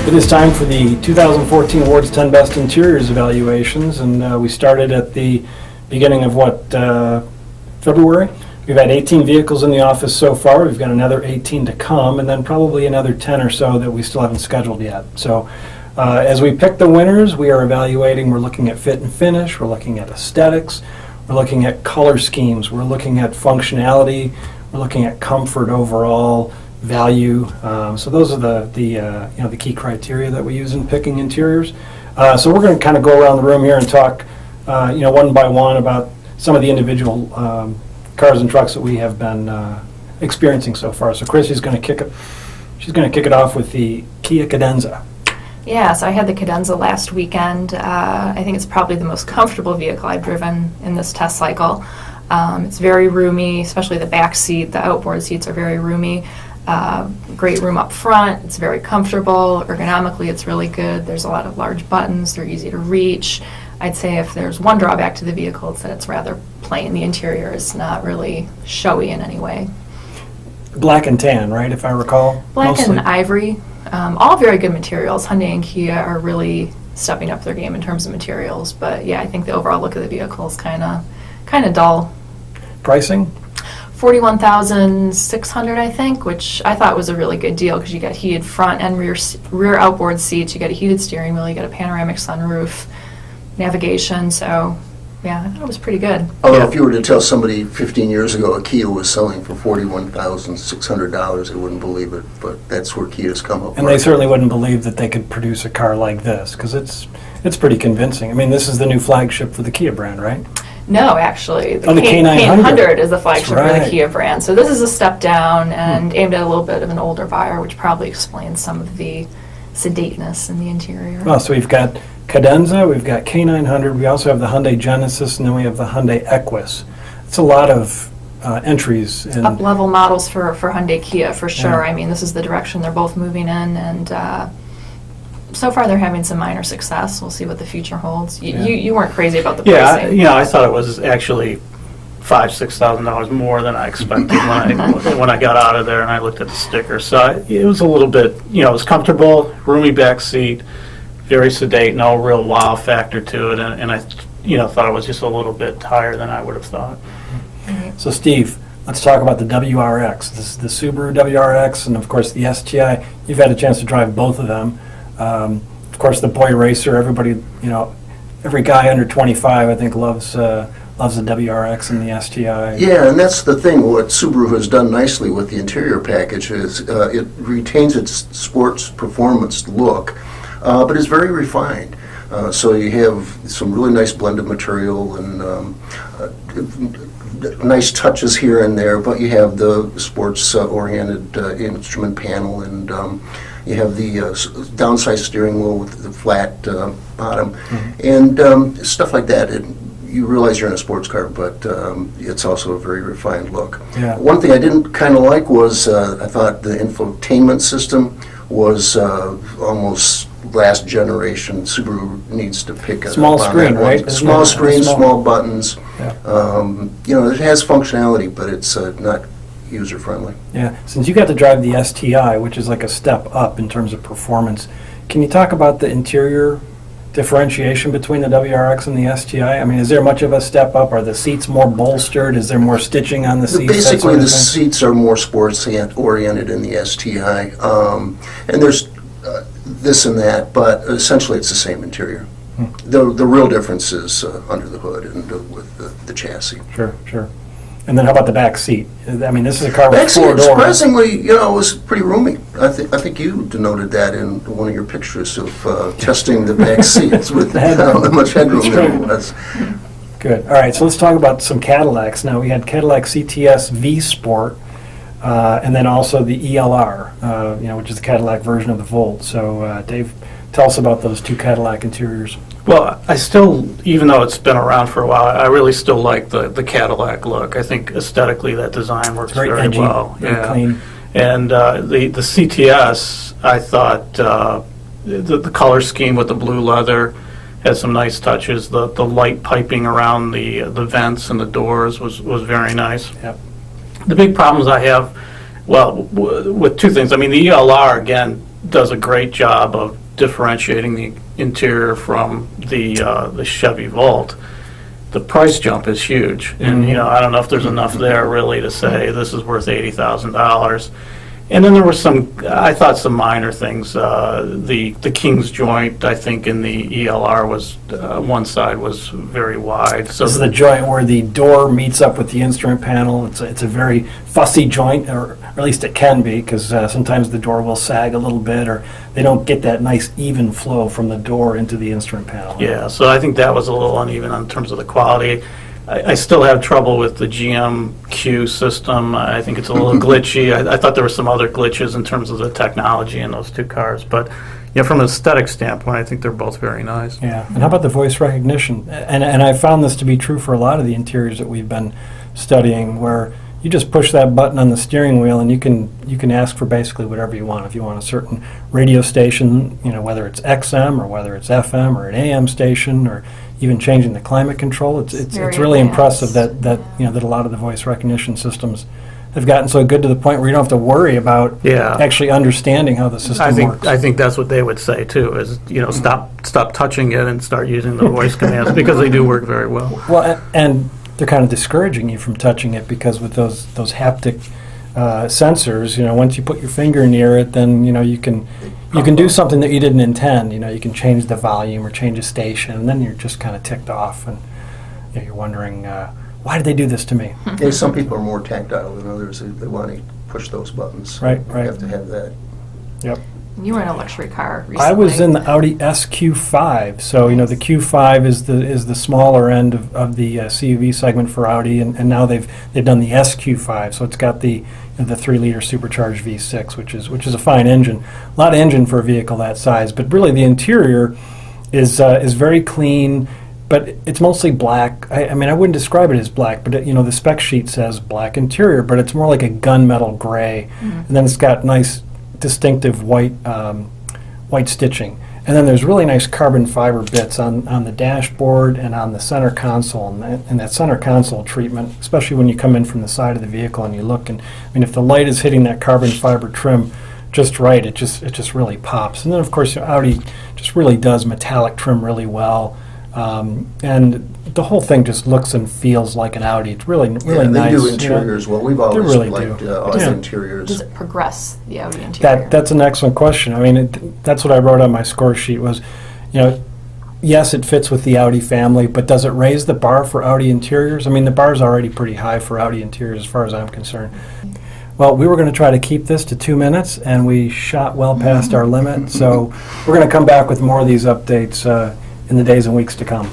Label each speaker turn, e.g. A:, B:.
A: It is time for the 2014 Wards 10 Best Interiors evaluations, and we started at the beginning of February. We've had 18 vehicles in the office so far. We've got another 18 to come, and then probably another 10 or so that we still haven't scheduled yet. So as we pick the winners, we are evaluating. We're looking at fit and finish. We're looking at aesthetics. We're looking at color schemes. We're looking at functionality. We're looking at comfort overall, value. So those are the key criteria that we use in picking interiors. So we're going to kind of go around the room here and talk one by one about some of the individual cars and trucks that we have been experiencing so far. So Chrissy's going to kick it. She's going to kick it off with the Kia Cadenza.
B: Yeah, so I had the Cadenza last weekend. I think it's probably the most comfortable vehicle I've driven in this test cycle. It's very roomy, especially the back seat. The outboard seats are very roomy. Great room up front. It's very comfortable. Ergonomically, it's really good. There's a lot of large buttons. They're easy to reach. I'd say if there's one drawback to the vehicle, it's that it's rather plain. The interior is not really showy in any way.
A: Black and tan, right, if I recall?
B: Black
A: mostly.
B: and ivory. All very good materials. Hyundai and Kia are really stepping up their game in terms of materials. But yeah, I think the overall look of the vehicle is kind of dull.
A: Pricing?
B: $41,600, I think, which I thought was a really good deal because you got heated front and rear outboard seats, you got a heated steering wheel, you got a panoramic sunroof, navigation. So yeah, I thought it was pretty good.
C: Although if you were to tell somebody 15 years ago a Kia was selling for $41,600, they wouldn't believe it, but that's where Kia's come up.
A: And they certainly wouldn't believe that they could produce a car like this, because it's pretty convincing. I mean, this is the new flagship for the Kia brand, right?
B: No, actually, the
A: K900
B: is the flagship for the Kia brand. So this is a step down and aimed at a little bit of an older buyer, which probably explains some of the sedateness in the interior.
A: Well, so we've got Cadenza, we've got K900, we also have the Hyundai Genesis, and then we have the Hyundai Equus. It's a lot of entries.
B: Up-level models for Hyundai Kia, for sure.
A: Yeah.
B: I mean, this is the direction they're both moving in, and so far they're having some minor success. We'll see what the future holds. You weren't crazy about the pricing.
D: Yeah, I thought it was actually $5,000-$6,000 more than I expected when I got out of there and I looked at the sticker. So it was a little bit, it was comfortable, roomy back seat, very sedate, no real wow factor to it, and I thought it was just a little bit higher than I would have thought.
A: So Steve, let's talk about the WRX. This is the Subaru WRX and of course the STI. You've had a chance to drive both of them. Of course, the boy racer. Everybody, every guy under 25, I think, loves the WRX and the STI.
C: Yeah, and that's the thing. What Subaru has done nicely with the interior package is it retains its sports performance look, but is very refined. So you have some really nice blended material and nice touches here and there, but you have the sports-oriented instrument panel and you have the downsized steering wheel with the flat bottom, and stuff like that. You realize you're in a sports car, but it's also a very refined look.
A: Yeah.
C: One thing I didn't kind of like was I thought the infotainment system was almost last generation. Subaru needs to pick a
A: small screen, right?
C: Small screen, small buttons.
A: Yeah.
C: It has functionality, but it's not user-friendly.
A: Yeah, since you got to drive the STI, which is like a step up in terms of performance, can you talk about the interior differentiation between the WRX and the STI? I mean, is there much of a step up? Are the seats more bolstered? Is there more stitching on the seats?
C: Basically, the seats are more sports-oriented in the STI, and there's this and that, but essentially it's the same interior. The real difference is under the hood and with the chassis.
A: Sure. And then how about the back seat? I mean, this is a car with
C: Back seat,
A: four doors.
C: surprisingly, it was pretty roomy. I think you denoted that in one of your pictures of testing the back seats with how much headroom there was.
A: Good. All right, so let's talk about some Cadillacs. Now, we had Cadillac CTS V Sport, and then also the ELR, which is the Cadillac version of the Volt. So, Dave, tell us about those two Cadillac interiors.
D: Well, I still, even though it's been around for a while, I really still like the Cadillac look. I think aesthetically that design works very
A: edgy,
D: well.
A: very clean.
D: And the CTS, I thought the color scheme with the blue leather had some nice touches. The light piping around the vents and the doors was very nice.
A: Yep.
D: The big problems I have, with two things. I mean, the ELR, again, does a great job of differentiating the interior from the Chevy Volt. The price jump is huge, and I don't know if there's enough there really to say this is worth $80,000. And then there were I thought some minor things. The King's joint, I think, in the ELR was one side was very wide. So
A: This is the joint where the door meets up with the instrument panel. It's a very fussy joint, or at least it can be, because sometimes the door will sag a little bit, or they don't get that nice even flow from the door into the instrument panel.
D: Yeah, so I think that was a little uneven in terms of the quality. I still have trouble with the GMQ system. I think it's a little glitchy. I thought there were some other glitches in terms of the technology in those two cars. But from an aesthetic standpoint, I think they're both very nice.
A: Yeah, and how about the voice recognition? And I found this to be true for a lot of the interiors that we've been studying, where you just push that button on the steering wheel and you can ask for basically whatever you want. If you want a certain radio station, whether it's XM or whether it's FM or an AM station, or even changing the climate control, it's really impressive that a lot of the voice recognition systems have gotten so good to the point where you don't have to worry about actually understanding how the system works.
D: I think that's what they would say too, is stop touching it and start using the voice commands, because they do work very well.
A: Well, and they're kind of discouraging you from touching it, because with those haptic sensors, once you put your finger near it, then you can do something that you didn't intend. You can change the volume or change a station, and then you're just kind of ticked off, and you're wondering, why did they do this to me?
C: Yeah, some people are more tactile than others. They want to push those buttons.
A: Right.
C: You have to have that.
A: Yep.
B: You were in a luxury car recently.
A: I was in the Audi SQ5. So the Q5 is the smaller end of the CUV segment for Audi, and now they've done the SQ5. So it's got the 3-liter supercharged V6, which is a fine engine. A lot of engine for a vehicle that size, but really the interior is very clean. But it's mostly black. I mean, I wouldn't describe it as black, but the spec sheet says black interior, but it's more like a gunmetal gray, and then it's got nice distinctive white stitching, and then there's really nice carbon fiber bits on the dashboard and on the center console, and that center console treatment, especially when you come in from the side of the vehicle and you look, and if the light is hitting that carbon fiber trim just right, it just really pops. And then of course Audi just really does metallic trim really well, and the whole thing just looks and feels like an Audi. It's really nice.
C: They do interiors well. We've always
A: really
C: liked Audi interiors.
B: Does it progress the Audi interior?
A: That's an excellent question. I mean, that's what I wrote on my score sheet was, yes, it fits with the Audi family, but does it raise the bar for Audi interiors? I mean, the bar's already pretty high for Audi interiors as far as I'm concerned. Well, we were going to try to keep this to 2 minutes, and we shot well past our limit, so we're going to come back with more of these updates in the days and weeks to come.